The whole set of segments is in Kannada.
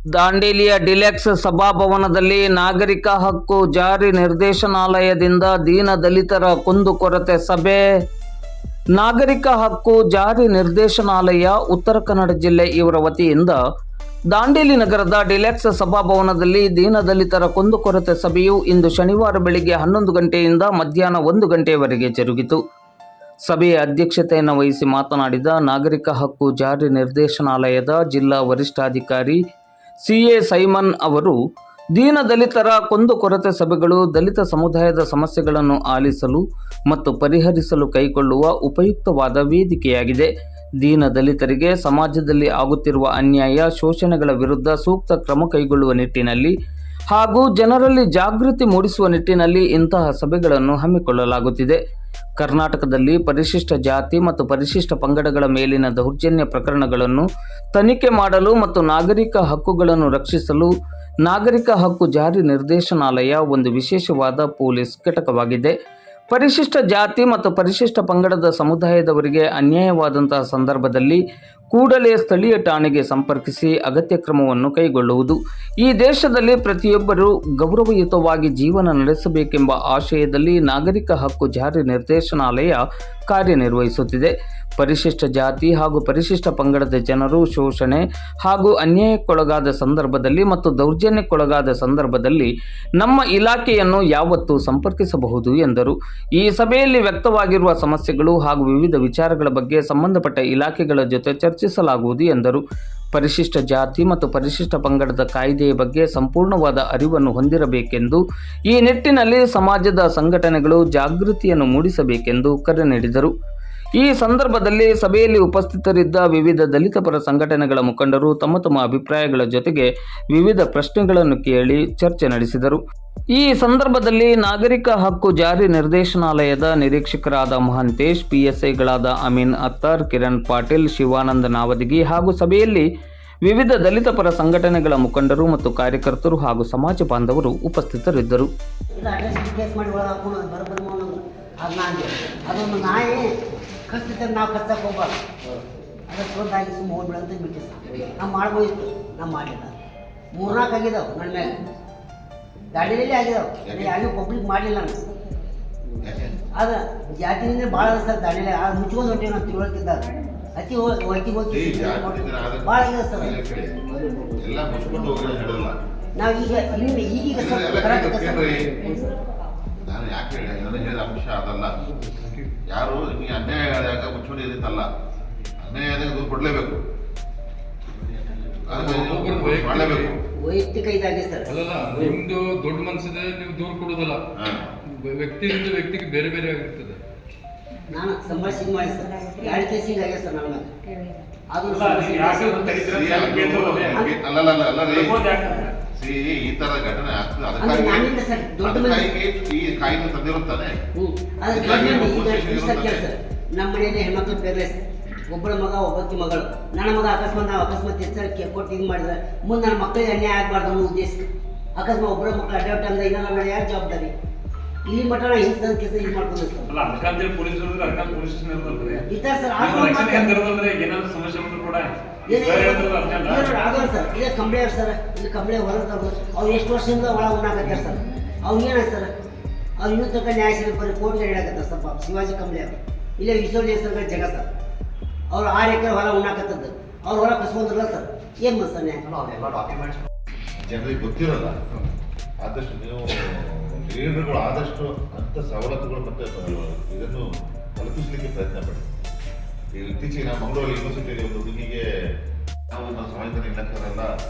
ದಾಂಡೇಲಿಯ ಡಿಲೆಕ್ಸ್ ಸಭಾಭವನದಲ್ಲಿ ನಾಗರಿಕ ಹಕ್ಕು ಜಾರಿ ನಿರ್ದೇಶನಾಲಯದಿಂದ ದೀನ ದಲಿತರ ಕುಂದುಕೊರತೆ ಸಭೆ. ನಾಗರಿಕ ಹಕ್ಕು ಜಾರಿ ನಿರ್ದೇಶನಾಲಯ ಉತ್ತರ ಕನ್ನಡ ಜಿಲ್ಲೆ ಇವರ ವತಿಯಿಂದ ದಾಂಡೇಲಿ ನಗರದ ಡಿಲೆಕ್ಸ್ ಸಭಾಭವನದಲ್ಲಿ ದೀನ ದಲಿತರ ಕುಂದುಕೊರತೆ ಸಭೆಯು ಇಂದು ಶನಿವಾರ ಬೆಳಿಗ್ಗೆ 11 ಗಂಟೆಯಿಂದ ಮಧ್ಯಾಹ್ನ 1 ಗಂಟೆಯವರೆಗೆ ಜರುಗಿತು. ಸಭೆಯ ಅಧ್ಯಕ್ಷತೆಯನ್ನು ವಹಿಸಿ ಮಾತನಾಡಿದ ನಾಗರಿಕ ಹಕ್ಕು ಜಾರಿ ನಿರ್ದೇಶನಾಲಯದ ಜಿಲ್ಲಾ ವರಿಷ್ಠಾಧಿಕಾರಿ CA ಸೈಮನ್ ಅವರು, ದೀನ ದಲಿತರ ಕುಂದುಕೊರತೆ ಸಭೆಗಳು ದಲಿತ ಸಮುದಾಯದ ಸಮಸ್ಯೆಗಳನ್ನು ಆಲಿಸಲು ಮತ್ತು ಪರಿಹರಿಸಲು ಕೈಗೊಳ್ಳುವ ಉಪಯುಕ್ತವಾದ ವೇದಿಕೆಯಾಗಿದೆ. ದೀನ ದಲಿತರಿಗೆ ಸಮಾಜದಲ್ಲಿ ಆಗುತ್ತಿರುವ ಅನ್ಯಾಯ, ಶೋಷಣೆಗಳ ವಿರುದ್ಧ ಸೂಕ್ತ ಕ್ರಮ ಕೈಗೊಳ್ಳುವ ನಿಟ್ಟಿನಲ್ಲಿ ಹಾಗೂ ಜನರಲ್ಲಿ ಜಾಗೃತಿ ಮೂಡಿಸುವ ನಿಟ್ಟಿನಲ್ಲಿ ಇಂತಹ ಸಭೆಗಳನ್ನು ಹಮ್ಮಿಕೊಳ್ಳಲಾಗುತ್ತಿದೆ. ಕರ್ನಾಟಕದಲ್ಲಿ ಪರಿಶಿಷ್ಟ ಜಾತಿ ಮತ್ತು ಪರಿಶಿಷ್ಟ ಪಂಗಡಗಳ ಮೇಲಿನ ದೌರ್ಜನ್ಯ ಪ್ರಕರಣಗಳನ್ನು ತನಿಖೆ ಮಾಡಲು ಮತ್ತು ನಾಗರಿಕ ಹಕ್ಕುಗಳನ್ನು ರಕ್ಷಿಸಲು ನಾಗರಿಕ ಹಕ್ಕು ಜಾರಿ ನಿರ್ದೇಶನಾಲಯ ಒಂದು ವಿಶೇಷವಾದ ಪೊಲೀಸ್ ಘಟಕವಾಗಿದೆ. ಪರಿಶಿಷ್ಟ ಜಾತಿ ಮತ್ತು ಪರಿಶಿಷ್ಟ ಪಂಗಡದ ಸಮುದಾಯದವರಿಗೆ ಅನ್ಯಾಯವಾದಂತಹ ಸಂದರ್ಭದಲ್ಲಿ ಕೂಡಲೇ ಸ್ಥಳೀಯ ಠಾಣೆಗೆ ಸಂಪರ್ಕಿಸಿ ಅಗತ್ಯ ಕ್ರಮವನ್ನು ಕೈಗೊಳ್ಳುವುದು. ಈ ದೇಶದಲ್ಲಿ ಪ್ರತಿಯೊಬ್ಬರೂ ಗೌರವಯುತವಾಗಿ ಜೀವನ ನಡೆಸಬೇಕೆಂಬ ಆಶಯದಲ್ಲಿ ನಾಗರಿಕ ಹಕ್ಕು ಜಾರಿ ನಿರ್ದೇಶನಾಲಯ ಕಾರ್ಯನಿರ್ವಹಿಸುತ್ತಿದೆ. ಪರಿಶಿಷ್ಟ ಜಾತಿ ಹಾಗೂ ಪರಿಶಿಷ್ಟ ಪಂಗಡದ ಜನರು ಶೋಷಣೆ ಹಾಗೂ ಅನ್ಯಾಯಕ್ಕೊಳಗಾದ ಸಂದರ್ಭದಲ್ಲಿ ಮತ್ತು ದೌರ್ಜನ್ಯಕ್ಕೊಳಗಾದ ಸಂದರ್ಭದಲ್ಲಿ ನಮ್ಮ ಇಲಾಖೆಯನ್ನು ಯಾವತ್ತೂ ಸಂಪರ್ಕಿಸಬಹುದು ಎಂದರು. ಈ ಸಭೆಯಲ್ಲಿ ವ್ಯಕ್ತವಾಗಿರುವ ಸಮಸ್ಯೆಗಳು ಹಾಗೂ ವಿವಿಧ ವಿಚಾರಗಳ ಬಗ್ಗೆ ಸಂಬಂಧಪಟ್ಟ ಇಲಾಖೆಗಳ ಜೊತೆ ಚರ್ಚಿಸಲಾಗುವುದು ಎಂದರು. ಪರಿಶಿಷ್ಟ ಜಾತಿ ಮತ್ತು ಪರಿಶಿಷ್ಟ ಪಂಗಡದ ಕಾಯ್ದೆಯ ಬಗ್ಗೆ ಸಂಪೂರ್ಣವಾದ ಅರಿವನ್ನು ಹೊಂದಿರಬೇಕೆಂದು, ಈ ನಿಟ್ಟಿನಲ್ಲಿ ಸಮಾಜದ ಸಂಘಟನೆಗಳು ಜಾಗೃತಿಯನ್ನು ಮೂಡಿಸಬೇಕೆಂದು ಕರೆ ನೀಡಿದರು. ಈ ಸಂದರ್ಭದಲ್ಲಿ ಸಭೆಯಲ್ಲಿ ಉಪಸ್ಥಿತರಿದ್ದ ವಿವಿಧ ದಲಿತ ಪರ ಸಂಘಟನೆಗಳ ಮುಖಂಡರು ತಮ್ಮ ತಮ್ಮ ಅಭಿಪ್ರಾಯಗಳ ಜೊತೆಗೆ ವಿವಿಧ ಪ್ರಶ್ನೆಗಳನ್ನು ಕೇಳಿ ಚರ್ಚೆ ನಡೆಸಿದರು. ಈ ಸಂದರ್ಭದಲ್ಲಿ ನಾಗರಿಕ ಹಕ್ಕು ಜಾರಿ ನಿರ್ದೇಶನಾಲಯದ ನಿರೀಕ್ಷಕರಾದ ಮಹಂತೇಶ್, PSIಗಳಾದ ಅಮೀನ್ ಅತ್ತರ್, ಕಿರಣ್ ಪಾಟೀಲ್, ಶಿವಾನಂದ ನಾವದಗಿ ಹಾಗೂ ಸಭೆಯಲ್ಲಿ ವಿವಿಧ ದಲಿತ ಪರ ಸಂಘಟನೆಗಳ ಮುಖಂಡರು ಮತ್ತು ಕಾರ್ಯಕರ್ತರು ಹಾಗೂ ಸಮಾಜ ಬಾಂಧವರು ಉಪಸ್ಥಿತರಿದ್ದರು. ಅದೊಂದು ನಾಯಿ ಕಸ್ತಿದ್ದ ನಾವು ಕಚ್ಚಕ್ಕೆ ಹೋಗ್ಬಾರ್ದು, ಅದಕ್ಕೆ ತೊಂದಾಗಿ ಸುಮ್ಮ ಹೋಗ್ಬಿಡಂತ ಬಿಟ್ಟು ನಾವು ಮಾಡ್ಬೋದಿತ್ತು. ನಾವು ಮಾಡಿಲ್ಲ. 3-4 ಆಗಿದ್ದಾವೆ ನನ್ನ ಮೇಲೆ, ದಾಡಿಯಲ್ಲಿ ಆಗಿದ್ದಾವೆ. ಯಾರಿಗೂ ಪಬ್ಲಿಕ್ ಮಾಡಲಿಲ್ಲ ನಾನು. ಅದು ಜಾತಿನಿಂದ ಭಾಳ ಅದ ಸರ್. ದಾಡಿಯಲ್ಲಿ ಅದು ಮುಚ್ಕೊಂಡು ಹೊಂಟೇವಿ ನಾವು ತಿಳುವಳಿಕಿದ್ದಾಗ ಅತಿ ಹೋಗಿ ಭಾಳ ಆಗಿದೆ ಸರ್. ನಾವು ಈಗೀಗ ನಾನು ಯಾಕೆ ಹೇಳಿ ನನಗೆ ಹೇಳಿದ ಅಂಶ ಅದಲ್ಲ. ಯಾರು ನಿಮಗೆ ಅನ್ಯಾಯ ಆದಾಗ ಮುಚ್ಚುವಳಿ ಇರುತ್ತಲ್ಲ, ಅನ್ಯಾಯ ಆದಾಗ ದೂರು ಕೊಡಲೇಬೇಕು, ಮಾಡಲೇಬೇಕು. ವೈಯಕ್ತಿಕ ಇದಾಗಿದೆ ಸರ್. ಅಲ್ಲಲ್ಲ, ನಿಮ್ದು ದೊಡ್ಡ ಮನಸ್ಸಿದೆ, ನೀವು ದೂರ ಕೊಡೋದಲ್ಲ. ವ್ಯಕ್ತಿಯಿಂದ ವ್ಯಕ್ತಿಗೆ ಬೇರೆ ಬೇರೆ ಆಗಿರ್ತದೆ. ನಾನು ಸಂಭಾಷಣೆ ಮಾಡಿ ಸರ್ 2 ಕೇಸಿಂಗ್ ಆಗಿದೆ ಸರ್ ನನ್ನ ಈ ತರ ಘಟನೆ ಆಗ್ತದೆ. ಅದಕ್ಕಾಗಿ ಈ ಕಾಯ್ದೆ ತಂದಿರುತ್ತಾನೆ. ನಮ್ಮ ಮನೆಯಲ್ಲಿ ಹೆಣ್ಮಕ್ಳು ಪೇರ್ಲೆಸ್, ಒಬ್ಬಳ ಮಗ ಒಬ್ಬಕ್ಕೆ ಮಗಳು. ನನ್ನ ಮಗ ಅಕಸ್ಮಾತ್ ಎಚ್ಚರಿಕೆ ಕೊಟ್ಟು ಇದು ಮಾಡಿದ್ರೆ ಮುಂದೆ ನನ್ನ ಮಕ್ಕಳಿಗೆ ಅನ್ಯಾಯ ಆಗಬಾರ್ದು ಅನ್ನೋ ಉದ್ದೇಶ. ಅಕಸ್ಮಾತ್ ಒಬ್ಬರ ಮಕ್ಕಳು ಅಡ್ಡಾಟ ಅಂದ್ರೆ ಇನ್ನೊಂದು ಮೇಲೆ ಯಾರು ಜವಾಬ್ದಾರಿ? ಇಲ್ಲಿ ಮಟ್ಟ ಹಿಂಸದ ಕೆಲಸ ಇದು ಮಾಡ್ಕೊಂಡು ಇದ್ದಾರೆ ಸರ್. ಆಗೋರು ಸರ್. ಇದೇ ಕಂಬಳಿ ಅವ್ರು ಸರ್, ಇಲ್ಲಿ ಕಂಬಳಿ ಹೊರಗೆ ಅವ್ರು ಎಷ್ಟು ವರ್ಷದಿಂದ ಒಳ ಉಣ್ಣಾಕತ್ತಾರೆ ಸರ್. ಅವ್ರು ಏನಾಯ್ತು ಸರ್, ಅವ್ರು ಇನ್ನೂ ತನಕ ನ್ಯಾಯ ಸಿಗಲ್ಲ, ಕೋರ್ಟ್ಗೆ ಹೇಳಕತ್ತಾರೆ ಸರ್. ಪಾಪ ಶಿವಾಜಿ ಕಂಬಳಿ ಅವರು ಇಲ್ಲೇ ವಿಶ್ವಜಯ ಸರ್ ಜಗ ಸರ್. ಅವ್ರು 6 ಎಕರೆ ಹೊಲ ಉಣ್ಣಾಕತ್ತದ್ದು, ಅವ್ರು ಹೊಲ ಕಸ್ಕೊಂಡ್ರಲ್ಲ ಸರ್. ಏನು ಮತ್ ಸರ್ ಜನರಿಗೆ ಗೊತ್ತಿರಲ್ಲ. ಆದಷ್ಟು ನೀವು ಲೀಡರ್ಗಳು ಆದಷ್ಟು ಅಂಥ ಸವಲತ್ತುಗಳು ಮತ್ತು ಇದನ್ನು ತಲುಪಿಸಲಿಕ್ಕೆ ಪ್ರಯತ್ನ ಪಡಿ. ಇತ್ತೀಚೆಗೆ ನಾವು ಮಂಗಳೂರು ಯೂನಿವರ್ಸಿಟಿಯಲ್ಲಿ ಒಂದು ಹುಡುಗಿಗೆ ನಾವು ನಮ್ಮ ಸಮಾಜದಲ್ಲಿ ಇಲಾಖೆಯವರೆಲ್ಲ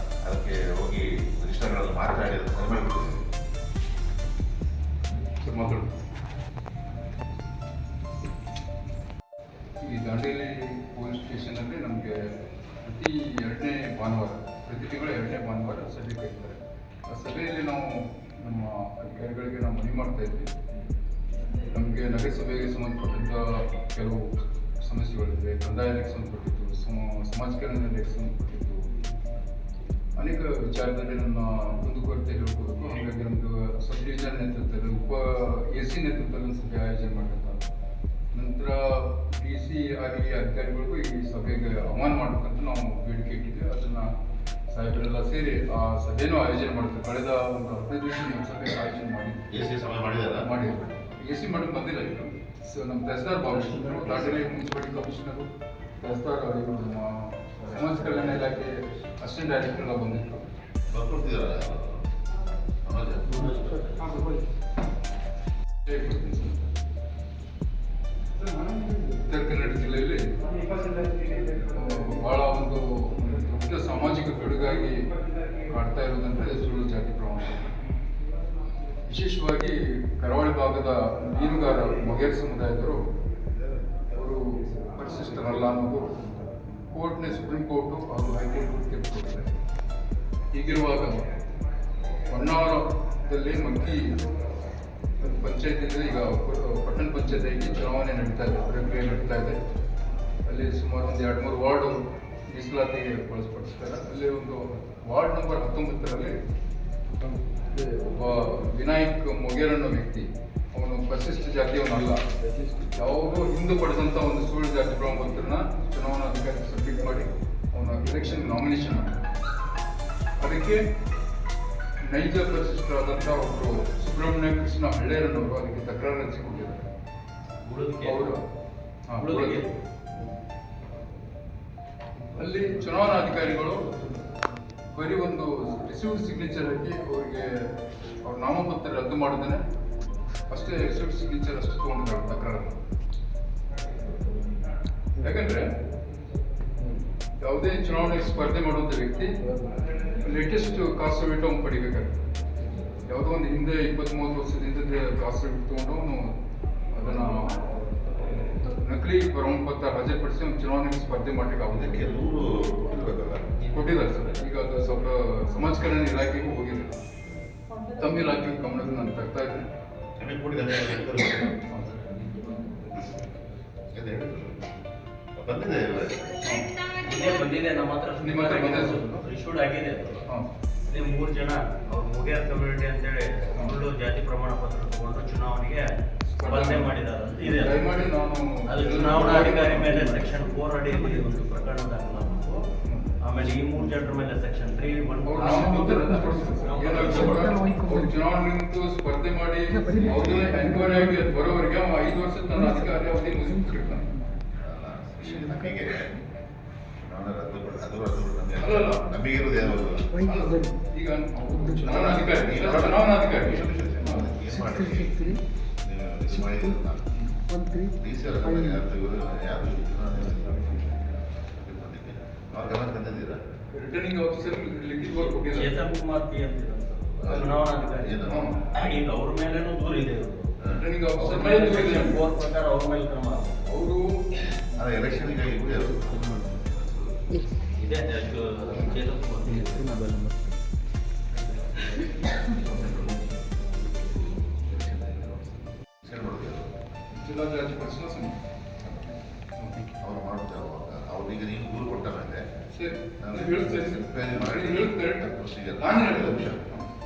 ಅದಕ್ಕೆ ಹೋಗಿ ರಿಜಿಸ್ಟರ್ಗಳಲ್ಲಿ ಮಾತನಾಡಿ ಅದನ್ನು ಕಡಿಮೆ ಮಾಡಿಬಿಟ್ಟಿದ್ದೀವಿ. ಈ ದಾಂಡೇಲಿ ಪೊಲೀಸ್ ಸ್ಟೇಷನಲ್ಲಿ ನಮಗೆ ಪ್ರತಿ ತಿಂಗಳ 2ನೇ ಭಾನುವಾರ ಸಭೆ ಕರೀತಾರೆ. ಆ ಸಭೆಯಲ್ಲಿ ನಾವು ನಮ್ಮ ಅಧಿಕಾರಿಗಳಿಗೆ ನಾವು ಮನವಿ ಮಾಡ್ತಾ ಇದ್ವಿ. ನಮಗೆ ನಗರಸಭೆಗೆ ಸಂಬಂಧಪಟ್ಟಂಥ ಕೆಲವು ಸಮಸ್ಯೆಗಳಿವೆ, ಕಂದಾಯಕ್ಕೆ ಸಂಬಂಧಪಟ್ಟಿದ್ದು, ಸಮಾಜ ಕಲ್ಯಾಣಕ್ಕೆ ಸಂಬಂಧಪಟ್ಟಿದ್ದು, ಅನೇಕ ವಿಚಾರದಲ್ಲಿ ನಮ್ಮ ಕುಂದುಕೊರತೆ ಹೇಳ್ಕೋಬೇಕು. ಹಾಗಾಗಿ ನಮ್ಮದು ಸಬ್ ಡಿವಿಷನ್ ನೇತೃತ್ವದಲ್ಲಿ AC ನೇತೃತ್ವದಲ್ಲಿ ಒಂದು ಸಭೆ ಆಯೋಜನೆ ಮಾಡಿರ್ತಾರೆ. ನಂತರ DC ಅಧಿಕಾರಿಗಳಿಗೂ ಈ ಸಭೆಗೆ ಆಹ್ವಾನ ಮಾಡಬೇಕಂತ ನಾವು ಬೇಡಿಕೆ ಇಟ್ಟಿದ್ವಿ. ಅದನ್ನು ಸಾಹೇಬರೆಲ್ಲ ಸೇರಿ ಆ ಸಭೆನೂ ಆಯೋಜನೆ ಮಾಡ್ತಾರೆ. ಕಳೆದ ಒಂದು 15 ದಿವಸ ಈ ಸಭೆ ಆಯೋಜನೆ ಮಾಡಿ AC ಸಮಯ ಮಾಡಿದಾರ? ಮಾಡಿದ್ರು. AC ಮೇಡಮ್ ಬಂದಿಲ್ಲ ಇನ್ನು. ಸೊ ನಮ್ಮ ತಹಸೀಲ್ದಾರ್ ಭಾವಿಸಿದ್ರು, ದಾಂಡೇಲಿ ಮುನ್ಸಿಪಾಲಿಟಿ ಕಮಿಷನರು, ತಹಸೀಲ್ದಾರ್ ಇವರು ನಮ್ಮ ಸಮಾಜ ಕಲ್ಯಾಣ ಇಲಾಖೆ ಅಸಿಸ್ಟೆಂಟ್ ಡೈರೆಕ್ಟರ್ ಎಲ್ಲ ಬಂದಿದ್ರು. ಬರ್ಕೊಡ್ತಿದಾರ ಸಮಾಜ? ಉತ್ತರ ಕನ್ನಡ ಜಿಲ್ಲೆಯಲ್ಲಿ ಬಹಳ ಒಂದು ದೊಡ್ಡ ಸಾಮಾಜಿಕ ಪಿಡುಗಾಗಿ ಕಾಡ್ತಾ ಇರೋದಂದ್ರೆ ಸುಳ್ಳು ಜಾತಿ ಪ್ರಮಾಣ. ವಿಶೇಷವಾಗಿ ಕರಾವಳಿ ಭಾಗದ ಮೀನುಗಾರ ಮೊಗೇರ್ ಸಮುದಾಯದವರು ಅವರು ಪರಿಶಿಷ್ಟರಲ್ಲ ಅನ್ನೋದು ಸುಪ್ರೀಂ ಕೋರ್ಟು ಹಾಗೂ ಹೈಕೋರ್ಟ್ ತೀರ್ಪು ಕೊಟ್ಟಿದ್ದಾರೆ. ಹೀಗಿರುವಾಗ ಹೊನ್ನಾವರದಲ್ಲಿ ಮಗ್ಗಿ ಪಂಚಾಯತಿಯಿಂದ ಈಗ ಪಟ್ಟಣ ಪಂಚಾಯತಿಗೆ ಚುನಾವಣೆ ನಡೀತಾ ಇದೆ, ಪ್ರಕ್ರಿಯೆ ನಡೀತಾ ಇದೆ. ಅಲ್ಲಿ ಸುಮಾರು ಒಂದು 2-3 ವಾರ್ಡು ಮೀಸಲಾತಿಗೆ ಬಳಸ್ಪಡಿಸ್ತಾರೆ. ಅಲ್ಲಿ ಒಂದು ವಾರ್ಡ್ ನಂಬರ್ 19ರಲ್ಲಿ ಒಬ್ಬ ವಿನಾಯಕ್ ಮೊಗೇರ್ ಅನ್ನೋ ವ್ಯಕ್ತಿ, ಅವನು ಪರಿಶಿಷ್ಟ ಜಾತಿಯವನಲ್ಲ, ಯಾವುದೋ ಹಿಂದೂ ಪಡೆದಂಥ ಒಂದು ಸುಳ್ಳು ಜಾತಿ ಪ್ರಮಾಣ ಪತ್ರನ ಚುನಾವಣಾಧಿಕಾರಿ ಸಬ್ಮಿಟ್ ಮಾಡಿ ಅವನ ಎಲೆಕ್ಷನ್ ನಾಮಿನೇಷನ್ ಅದಕ್ಕೆ ನೈಜ ಪರಿಶಿಷ್ಟರಾದಂಥ ಒಬ್ಬರು ಸುಬ್ರಹ್ಮಣ್ಯ ಕೃಷ್ಣ ಹಳ್ಳೇರನ್ನವರು ಅದಕ್ಕೆ ತಕರಾರು ಹಂಚಿಕೊಂಡಿದ್ದಾರೆ. ಅವರು ಅಲ್ಲಿ ಚುನಾವಣಾಧಿಕಾರಿಗಳು ಬರೀ ಒಂದು ರಿಸೀವ್ಡ್ ಸಿಗ್ನೇಚರ್ ಹಾಕಿ ಅವರಿಗೆ ಅವ್ರ ನಾಮಪತ್ರ ರದ್ದು ಮಾಡಿದ್ರೆ ಅಷ್ಟೇ, ರಿಸೀವ್ಡ್ ಸಿಗ್ನೇಚರ್ ಅಷ್ಟು ತಗೊಂಡಿದ್ದಾರೆ ತಕರಾರನ್ನು. ಯಾಕಂದ್ರೆ ಯಾವುದೇ ಚುನಾವಣೆಗೆ ಸ್ಪರ್ಧೆ ಮಾಡುವಂಥ ವ್ಯಕ್ತಿ ಲೇಟೆಸ್ಟ್ ಕಾಸ್ಟ್ ಸರ್ಟಿಫಿಕೇಟ್ ಅವ್ನು ಪಡಿಬೇಕಾಗ್ತದೆ. ಯಾವುದೋ ಒಂದು ಹಿಂದೆ 20-30 ವರ್ಷದಿಂದ ಕಾಸ್ಟ್ ಸರ್ಟಿಫಿಕೇಟ್ ತೊಗೊಂಡು ಅವನು ಅದನ್ನು ನಕಲಿ ಪ್ರಮಾಣ ಪತ್ರ ಹಾಜರುಪಡಿಸಿ ಒಂದು ಚುನಾವಣೆಗೆ ಸ್ಪರ್ಧೆ ಮಾಡಲಿಕ್ಕೆ ಆಗೋದಕ್ಕೆ ಕೊಟ್ಟಿದ್ದಾರೆ ಸರ್. ಈಗ ಅದು ಸ್ವಲ್ಪ ಸಮಾಜ ಕಲ್ಯಾಣ ಇಲಾಖೆಗೂ ಹೋಗಿದೆ, ತಮ್ಮ ಇಲಾಖೆಗೆ ಗಮನಕ್ಕೆ ನಾನು ತಗ್ತಾ ಇದ್ದೇನೆ. ಬಂದಿದೆ ನಮ್ಮ ಹತ್ರ. ನಿಮ್ಮ ಹತ್ರ ಬಂದಿದೆ? ಇಶ್ಯೂಡ್ ಆಗಿದೆ. ಹಾಂ, 3 ಜನ ಮುಗೇರ್ ಕಮ್ಯುನಿಟಿ ಅಂತೇಳಿ ಸುಳ್ಳು ಜಾತಿ ಪ್ರಮಾಣ ಪತ್ರ ತಗೊಂಡು ಚುನಾವಣೆಗೆ ಸ್ಪರ್ಧೆ ಮಾಡಿದ್ದಾರೆ ಅಂತ ಇದೆ. ದಯಮಾಡಿ ನಾನು ಅದು ಚುನಾವಣಾಧಿಕಾರಿ ಮೇಲೆ ಸೆಕ್ಷನ್ 4 ಅಡಿಯಲ್ಲಿ ಒಂದು ಪ್ರಕರಣ ದಾಖಲಾಗಬೇಕು. ಆಮೇಲೆ ಈ 3 ಜನರ ಮೇಲೆ ಸೆಕ್ಷನ್ 3 ಚುನಾವಣೆ ನಿಂತು ಸ್ಪರ್ಧೆ ಮಾಡಿ ಅವ್ರದ್ದು ಎನ್ಕ್ವೈರಿ ಆಗಿ ಅದು ಬರೋವರೆಗೆ 5 ವರ್ಷದ ತನ್ನ ಅಧಿಕಾರಿ ಅವಧಿ ಮುಗಿಸ್ಬಿಟ್ಟಿರ್ತಾನೆ. ನಮಗೆ ನಮಗೆ ಇರೋದು ಯಾವುದು? ಈಗ ಚುನಾವಣಾಧಿಕಾರಿ ಚುನಾವಣಾಧಿಕಾರಿ ಏನು ಮಾಡಿದ್ರಿ ಅವ್ರ ಗಮನ ತಂದಿದ್ದೀರಾ? ರಿಟರ್ನಿಂಗ್ ಆಫೀಸರ್ ಲಿಖಿತವಾಗಿ ಕೊಟ್ಟಿದ್ದಾರೆ. ಚೇತನ್ ಕುಮಾರ್ ಪಿ ಅಂತ ಚುನಾವಣಾಧಿಕಾರಿ. ಈಗ ಅವ್ರ ಮೇಲೇನೂ ದೂರ ಇದೆ. ರಿಟರ್ನಿಂಗ್ ಆಫೀಸರ್ ಮೇಲೆ ಸೆಕ್ಷನ್ 4 ಪ್ರಕಾರ ಅವ್ರ ಮೇಲೆ ಕ್ರಮ ಅವರು ಎಲೆಕ್ಷನ್ಗಾಗಿ ಇದೆ ಚೇತನ್ ಕುಮಾರ್. ಜಿಲ್ಲಾ ಜಾತಿ ಪರಿಶೀಲನಾ ಸಮಿತಿ ಅವ್ರು ಮಾಡ್ತಾರೆ. ಅವ್ರಿಗೆ ನೀವು ದೂರು ಕೊಟ್ಟ ಮೇಲೆ ಸರಿ ನಾನು ನೀವು ಹೇಳ್ತೇನೆ ಸರ್. enquiry ಮಾಡಿ ಪ್ರೊಸೀಜರ್ ನಾನು ಹೇಳಿದೆ.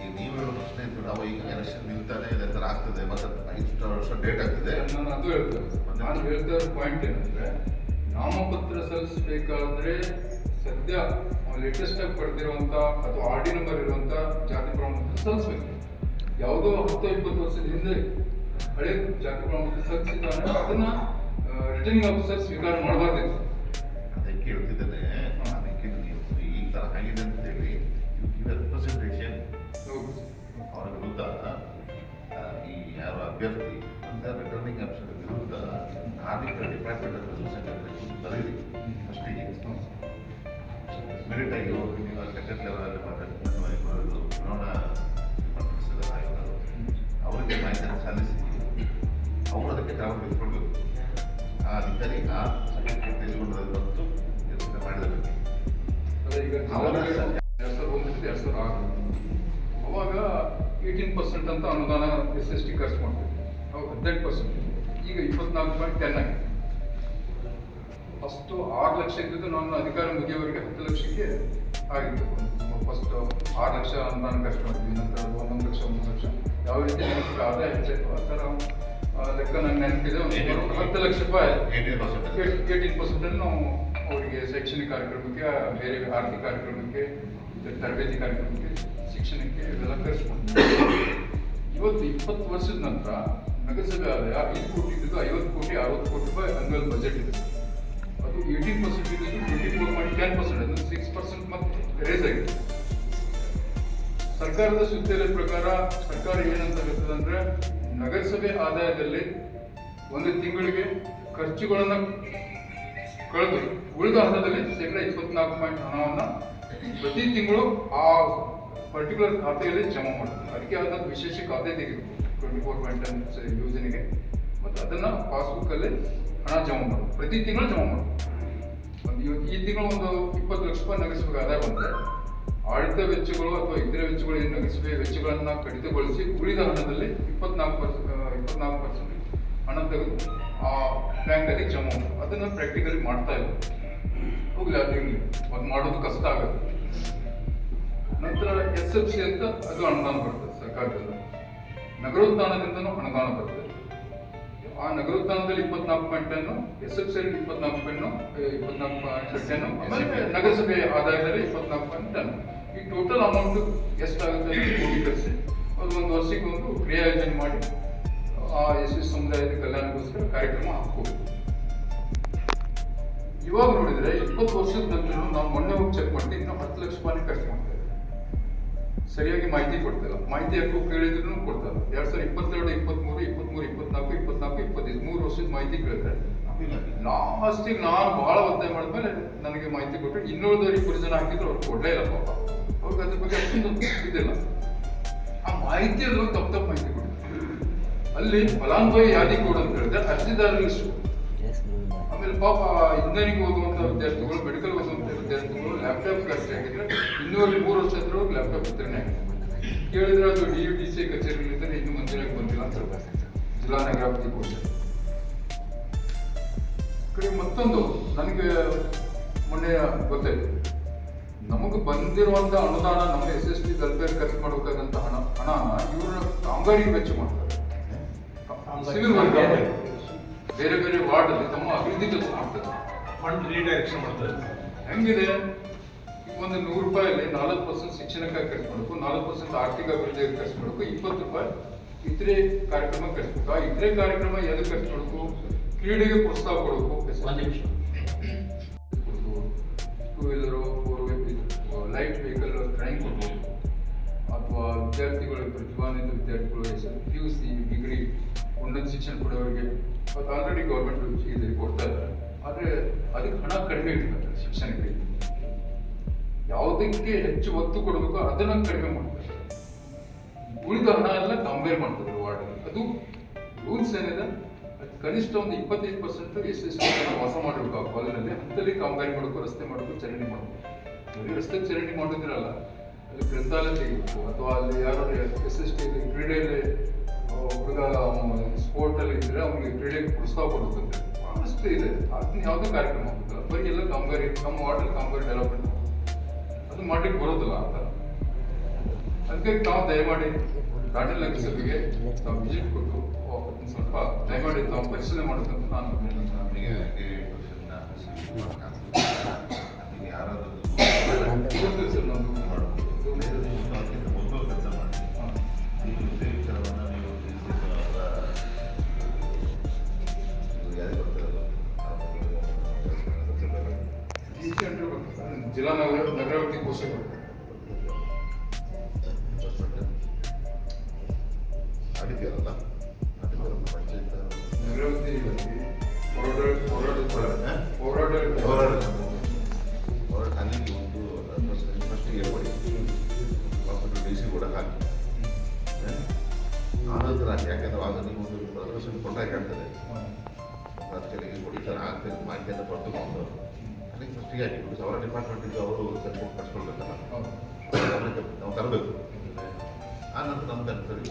ಈಗ ನೀವು ಹೇಳೋ ಪ್ರಶ್ನೆ ಇತ್ತು, ನಾವು ಈಗ ಎಲೆಕ್ಷನ್ ನಿಲ್ತಾನೆ ಇದೇ ಥರ ಆಗ್ತದೆ, ಮತ್ತೆ 5 ವರ್ಷ ಡೇಟ್ ಆಗ್ತದೆ. ನಾನು ಅದು ಹೇಳ್ತೇನೆ. ನಾನು ಹೇಳ್ತಾ ಇರೋ ಪಾಯಿಂಟ್ ಏನಂದ್ರೆ, ನಾಮಪತ್ರ ಸಲ್ಲಿಸಬೇಕಾದ್ರೆ ಸದ್ಯ ಲೇಟೆಸ್ಟ್ ಆಗಿ ಪಡೆದಿರುವಂಥ ಅಥವಾ RD ನಂಬರ್ ಇರುವಂಥ ಜಾತಿ ಪ್ರಮಾಣ ಪತ್ರ ಸಲ್ಲಿಸಬೇಕು. ಯಾವುದೋ 10-20 ವರ್ಷದ ಹಿಂದೆ ಹಳೆ ಜಾತಿ ಪ್ರಮಾಣ ಪತ್ರ ಸಲ್ಲಿಸಿದ್ದಾನೆ ಅದನ್ನ ರಿಟರ್ನಿಂಗ್ ಆಫೀಸರ್ ಸ್ವೀಕಾರ ಮಾಡಬಾರ್ದಿತ್ತು. ಅದಕ್ಕೆ ಹೇಳ್ತಿದ್ದೇನೆ, ಅದಕ್ಕೆ ನೀವು ಈ ಥರ ಆಗಿದೆ ಅಂತೇಳಿ ರೆಪ್ರೆಸೆಂಟೇಷನ್ ಅವರ ವಿರುದ್ಧ ಈ ಯಾರು ಅಭ್ಯರ್ಥಿ ರಿಟರ್ನಿಂಗ್ ಆಫೀಸರ್ ವಿರುದ್ಧ ಕಾರ್ಮಿಕ ಡಿಪಾರ್ಟ್ಮೆಂಟ್ ರೆಪ್ರೆಸೆಂಟೇಟಿವ್ ಬರೀರಿ ಫಸ್ಟಿಗೆ. ಮೆರಿಟ್ ಆಗಿ ಹೋಗಿ ನೀವು ಸೆಕೆಂಡ್ ಲೆವೆಲಲ್ಲಿ ಮಾಡೋದು ಚುನಾವಣಾ ಆಯೋಗಗಳು ಅವರಿಗೆ ಮಾಹಿತಿಯನ್ನು ಸಲ್ಲಿಸಿ ಅವರು ಅದಕ್ಕೆ ಕ್ರಮ ತೆಗೆದುಕೊಳ್ಬೇಕು. ಆ ಅಧಿಕಾರಿ ಆ ಸರ್ಟಿಫಿಕೇಟ್ ತೆಗೆದುಕೊಂಡ್ರೆ ಬಂತು ಯೋಚನೆ ಮಾಡಿದಬೇಕು. ಈಗ 2001-2006 ಅವಾಗ 18% ಅಂತ ಅನುದಾನ SST ಖರ್ಚು ಮಾಡ್ತೀವಿ. ಅವಾಗ 18%, ಈಗ 24.10 ಆಗಿದೆ. ಫಸ್ಟು 6 ಲಕ್ಷ ಇದ್ದಿದ್ದು ನಾನು ಅಧಿಕಾರ ಮುಗಿಯೋವರೆಗೆ 10 ಲಕ್ಷಕ್ಕೆ ಆಗಿತ್ತು. ಫಸ್ಟ್ 6 ಲಕ್ಷ ಅನುದಾನ ಖರ್ಚು ಮಾಡ್ತೀವಿ, ನಂತರ 11 ಲಕ್ಷ 3 ಲಕ್ಷ ಯಾವ ರೀತಿ ನೆನಪಿಗೆ ಆದಾಯ ಹೆಚ್ಚಾಯಿತು ಆ ಥರ ಲೆಕ್ಕ ನಂಗೆ ನೆನಪಿದೆ. ಒಂದು 10 ಲಕ್ಷ ರೂಪಾಯಿ 18% ನಾವು ಅವರಿಗೆ ಶೈಕ್ಷಣಿಕ ಕಾರ್ಯಕ್ರಮಕ್ಕೆ, ಬೇರೆ ಆರ್ಥಿಕ ಕಾರ್ಯಕ್ರಮಕ್ಕೆ ತರಬೇತಿ ಕಾರ್ಯಕ್ರಮಕ್ಕೆ, ಶಿಕ್ಷಣಕ್ಕೆ ಇವೆಲ್ಲ ಕರೆಸ್ಕೊಂಡು ಇವತ್ತು 20 ವರ್ಷದ ನಂತರ ನಗರಸಭೆ ಆದಾಯ 5 ಕೋಟಿ ಇದ್ದು 50 ಕೋಟಿ 60 ಕೋಟಿ ರೂಪಾಯಿ ಅನ್ಯುವಲ್ ಬಜೆಟ್ ಇದೆ. ಅದು 18% ಇದ್ದು 24.10%, ಅದು 6% ಮತ್ತೆ ರೇಸ್ ಆಗಿದೆ. ಸರ್ಕಾರದ ಸುತ್ತೋಲೆ ಪ್ರಕಾರ ಸರ್ಕಾರ ಏನಂತ ಹೇಳ್ತದಂದ್ರೆ, ನಗರಸಭೆ ಆದಾಯದಲ್ಲಿ ಒಂದು ತಿಂಗಳಿಗೆ ಖರ್ಚುಗಳನ್ನು ಕಳೆದು ಉಳಿದ ಹಣದಲ್ಲಿ ಶೇಕಡ 24% ಹಣವನ್ನು ಪ್ರತಿ ತಿಂಗಳು ಆ ಪರ್ಟಿಕ್ಯುಲರ್ ಖಾತೆಯಲ್ಲಿ ಜಮಾ ಮಾಡ್ತಾರೆ. ಅದಕ್ಕೆ ಆದ ವಿಶೇಷ ಖಾತೆ ತೆಗೆದು 24.10 ಯೋಜನೆಗೆ, ಮತ್ತು ಅದನ್ನು ಪಾಸ್ಬುಕ್ಕಲ್ಲಿ ಹಣ ಜಮಾ ಮಾಡೋದು, ಪ್ರತಿ ತಿಂಗಳು ಜಮಾ ಮಾಡೋದು. ಈ ತಿಂಗಳು ಒಂದು 20 ಲಕ್ಷ ರೂಪಾಯಿ ನಗರಸಭೆಗೆ ಆದಾಯ ಬಂದರೆ ಆಡಳಿತ ವೆಚ್ಚಗಳು ಅಥವಾ ಇತರೆ ವೆಚ್ಚಗಳು ಏನು ನಗರಸಭೆ ವೆಚ್ಚಗಳನ್ನು ಕಡಿತಗೊಳಿಸಿ ಉಳಿದ ಹಣದಲ್ಲಿ 24% ಹಣ ತೆಗೆದು ಆ ಬ್ಯಾಂಕಲ್ಲಿ ಜಮಾ ಮಾಡೋದು. ಅದನ್ನು ಪ್ರಾಕ್ಟಿಕಲಿ ಮಾಡ್ತಾ ಇಲ್ಲ. ಹೋಗ್ಲಿ, ಅದು ಇರಲಿ, ಅದು ಮಾಡೋದು ಕಷ್ಟ ಆಗುತ್ತೆ. ನಂತರ SFC ಅಂತ ಅದು ಅನುದಾನ ಬರ್ತದೆ ಸರ್ಕಾರದಿಂದ, ನಗರೋತ್ಥಾನದಿಂದನೂ ಅನುದಾನ ಬರ್ತದೆ. ಆ ನಗರೋತ್ಥಾನದಲ್ಲಿ 24%, SFCಯಲ್ಲಿ 24%, ಆಮೇಲೆ ನಗರಸಭೆ ಆದಾಯದಲ್ಲಿ 24%. ಈ ಟೋಟಲ್ ಅಮೌಂಟ್ ಎಷ್ಟಾಗುತ್ತೆ ಅಂತ ಕ್ರೋಢೀಕರಿಸಿ ಅದು ಒಂದು ವರ್ಷಕ್ಕೆ ಒಂದು ಕ್ರಿಯಾ ಯೋಜನೆ ಮಾಡಿ ಆ SC ಸಮುದಾಯದ ಕಲ್ಯಾಣಕ್ಕೋಸ್ಕರ ಕಾರ್ಯಕ್ರಮ ಹಾಕ್ಬೋದು. ಇವಾಗ ನೋಡಿದ್ರೆ 20 ವರ್ಷದ ನಂತರ ನಾವು ಮೊನ್ನೆ ಹೋಗಿ ಚೆಕ್ ಮಾಡ್ತೀವಿ, ಇನ್ನೂ 10 ಲಕ್ಷ ರೂಪಾಯಿ ಖರ್ಚು ಮಾಡ್ತಾ ಇದ್ದೀವಿ. ಸರಿಯಾಗಿ ಮಾಹಿತಿ ಕೊಡ್ತಿಲ್ಲ. ಮಾಹಿತಿ ಯಾಕೋ ಕೇಳಿದ್ರು ಕೊಡ್ತಾರೆ. 2022, 23, 24, 25 3 ವರ್ಷದ ಮಾಹಿತಿ ಕೇಳಿದ್ರೆ ಲಾಸ್ಟಿಗೆ ನಾನು ಬಹಳ ಒತ್ತಾಯ ಮಾಡಿದ್ಮೇಲೆ ನನಗೆ ಮಾಹಿತಿ ಕೊಟ್ಟರೆ 220 ಜನ ಹಾಕಿದ್ರು ಅವ್ರು ಕೊಡಲೇ ಇಲ್ಲ. ಪಾಪ ಅವ್ರಿಗೆ ಅದ್ರ ಬಗ್ಗೆ ಅಷ್ಟೊಂದು ಇದಿಲ್ಲ. ಆ ಮಾಹಿತಿಯಲ್ಲೂ ತಪ್ಪು ಮಾಹಿತಿ ಕೊಟ್ಟಿದ್ರು. ಅಲ್ಲಿ ಫಲಾನುಭವಿ ಯಾದಿ ಕೋಡ್ ಅಂತ ಹೇಳಿದ್ರೆ ಅರ್ಜಿದಾರರ ಲಿಸ್ಟು. ಆಮೇಲೆ ಪಾಪ ಇಂಜಿನಿಯರಿಂಗ್ ಓದುವಂಥ ವಿದ್ಯಾರ್ಥಿಗಳು, ಮೆಡಿಕಲ್ ಓದುವಂಥ ವಿದ್ಯಾರ್ಥಿಗಳು ಲ್ಯಾಪ್ಟಾಪ್ ಖರ್ಚು ಆಗಿದ್ರೆ 203 ವರ್ಷ ಆದರೂ ಲ್ಯಾಪ್ಟಾಪ್ ವಿತರಣೆ ಆಗಿದೆ. ಕೇಳಿದ್ರೆ ಅದು DUDC ಕಚೇರಿಗಳಿದ್ದರೆ ಇನ್ನೂ ಮಂಜೂರಾಗಿ ಬಂದಿಲ್ಲ ಅಂತ ಜಿಲ್ಲಾ ನಗರಾಭಿವೃದ್ಧಿ ಕೋಶ. ಕಡೆ ಮತ್ತೊಂದು ನನಗೆ ಮೊನ್ನೆ ಗೊತ್ತಾಯ್ತು, ನಮಗೆ ಬಂದಿರುವಂಥ ಅನುದಾನ ನಮ್ಮ SST ವೆಲ್ಫೇರ್ ಖರ್ಚು ಮಾಡಬೇಕಾದಂಥ ಹಣನ ಇವರು ಕಾಮಗಾರಿಗೆ ವೆಚ್ಚ ಮಾಡ್ತಾರೆ. ಸಿವಿಲ್ ವರ್ಕ್ ಬೇರೆ ಬೇರೆ ವಾರ್ಡ್ ಅಲ್ಲಿ ತಮ್ಮ ಅಭಿವೃದ್ಧಿ ಕೆಲಸ ಮಾಡ್ತಾರೆ, ಫಂಡ್ ರೀಡೈರೆಕ್ಷನ್ ಮಾಡ್ತಾರೆ. ಹೆಂಗಿದೆ, ಒಂದು 100 ರೂಪಾಯಲ್ಲಿ 4% ಶಿಕ್ಷಣಕ್ಕಾಗಿ ಖರ್ಚು ಮಾಡಬೇಕು, 4% ಆರ್ಥಿಕ ಅಭಿವೃದ್ಧಿಗೆ ಖರ್ಚು ಮಾಡಬೇಕು, 20 ರೂಪಾಯಿ ಇತರೆ ಕಾರ್ಯಕ್ರಮ ಖರ್ಚು ಮಾಡಬೇಕು. ಆ ಇತರೆ ಕಾರ್ಯಕ್ರಮ ಎದಕ್ಕೆ ಖರ್ಚು ಮಾಡಬೇಕು? ಕ್ರೀಡೆಗೆ ಪ್ರೋತ್ಸಾಹ ಕೊಡಬೇಕು, 1 ನಿಮಿಷ 2 ವೀಲರು 4 ಲೈಟ್ ವೆಹಿಕಲ್ ಟ್ರೈನಿಂಗ್ ಕೊಡ್ಬೋದು. ಅಥವಾ ವಿದ್ಯಾರ್ಥಿಗಳು, ಪ್ರತಿಭಾನ್ವಿತ ವಿದ್ಯಾರ್ಥಿಗಳು PUC ಡಿಗ್ರಿ ಉನ್ನತ ಶಿಕ್ಷಣ ಪಡೆಯೋರಿಗೆ ಅದು ಆಲ್ರೆಡಿ ಗೌರ್ಮೆಂಟ್ ಇದು ಕೊಡ್ತಾ ಇದ್ದಾರೆ. ಆದರೆ ಅದಕ್ಕೆ ಹಣ ಕಡಿಮೆ ಇರ್ತದೆ. ಶಿಕ್ಷಣಕ್ಕೆ ಯಾವುದಕ್ಕೆ ಹೆಚ್ಚು ಒತ್ತು ಕೊಡಬೇಕು ಅದನ್ನು ಕಡಿಮೆ ಮಾಡ್ತಾರೆ. ಉಳಿದ ಹಣ ಎಲ್ಲ ಕಂಪೇರ್ ಮಾಡ್ತಾರೆ ವಾರ್ಡಲ್ಲಿ. ಅದು ರೂಲ್ಸ್ ಏನಿದೆ, ಅದು ಕನಿಷ್ಠ ಒಂದು 25% SST ವಾಸ ಮಾಡಬೇಕು ಆ ಕಾಲೇಜಲ್ಲಿ. ಅಂತಲ್ಲಿ ಕಾಮಗಾರಿ ಮಾಡಬೇಕು, ರಸ್ತೆ ಮಾಡಬೇಕು, ಚರಂಡಿ ಮಾಡಬೇಕು. ರಸ್ತೆ ಚರಂಡಿ ಮಾಡೋದಿರಲ್ಲ, ಅಲ್ಲಿ ಗ್ರಂಥಾಲಯ ತೆಗಿಬೇಕು, ಅಥವಾ ಅಲ್ಲಿ ಯಾರು SST ಕ್ರೀಡೆಯಲ್ಲಿ ಹುಡುಗ ಸ್ಪೋರ್ಟಲ್ಲಿ ಇದ್ದರೆ ಅವನಿಗೆ ಕ್ರೀಡೆಗೆ ಪ್ರೋತ್ಸಾಹ ಕೊಡಬೇಕಂತೆ. ಭಾಳಷ್ಟು ಇದೆ. ಅದನ್ನ ಯಾವುದೇ ಕಾರ್ಯಕ್ರಮ ಆಗುತ್ತಲ್ಲ, ಬರೀ ಎಲ್ಲ ಕಾಮಗಾರಿ, ನಮ್ಮ ವಾರ್ಡಲ್ಲಿ ಕಾಮಗಾರಿ ಡೆವಲಪ್ಮೆಂಟ್ ಅದು ಮಾಡ್ಲಿಕ್ಕೆ ಬರೋದಿಲ್ಲ ಆ ಥರ. ಅದಕ್ಕೆ ತಾವು ದಯಮಾಡಿ ಗಾರ್ಡನ್ ನಗರಸಭೆಗೆ ತಾವು ವಿಸಿಟ್ ಕೊಟ್ಟು ಸ್ವಲ್ಪ ದಯಮಾಡಿ ತಾವು ಪರಿಶೀಲನೆ ಮಾಡೋದಂತ ನಾನು ನಮಗೆ ಯಾರಾದರೂ ಗೊತ್ತಿಲ್ಲ ಸರ್. ನಾನು ಅದಕ್ಕಿಂತ ಮೊದಲು ಕೆಲಸ ಮಾಡಿ ಈ ವಿಚಾರವನ್ನು ನೀವು ಯಾರಿಗೆ ಗೊತ್ತಿರೋದು ಜಿಲ್ಲಾ ನಗರಾಭಿವೃದ್ಧಿ ಕೋಶಗಳು ಅಡಿಕೆರಲ್ಲ ಪಂಚಾಯತ್ ನಗರಾಭಿವೃದ್ಧಿ ಹೋರಾಟ ಅಲ್ಲಿಗೆ ಒಂದು ಫಸ್ಟಿಗೆ ಹೇಳ್ಕೊಡಿ, ವಾಪಸ್ DC ಕೂಡ ಹಾಕಿ ಆನಂತರ ಹಾಕಿ. ಯಾಕೆಂದ್ರೆ ಆಗ ನೀವು ಒಂದು 10% ಕೊಟ್ಟಾಗ ಆಗ್ತದೆ. ರಾಜಕೀಯಕ್ಕೆ ಕೊಡಿ ಸರ್ ಆಗ್ತದೆ ಮಾಹಿತಿಯನ್ನು ಪಡೆದುಕೊಂಡು ಅದಕ್ಕೆ ಫಸ್ಟಿಗೆ ಹಾಕಿ. ಅವರ ಡಿಪಾರ್ಟ್ಮೆಂಟಿಗೆ ಅವರು ಸರ್ಟಿಫಿಕೇಟ್ ಕಟ್ಸ್ಕೊಳ್ಬೇಕಲ್ಲ, ನಾವು ತರಬೇಕು. ಆ ನಂತರ ನಮ್ಮ ಸರಿ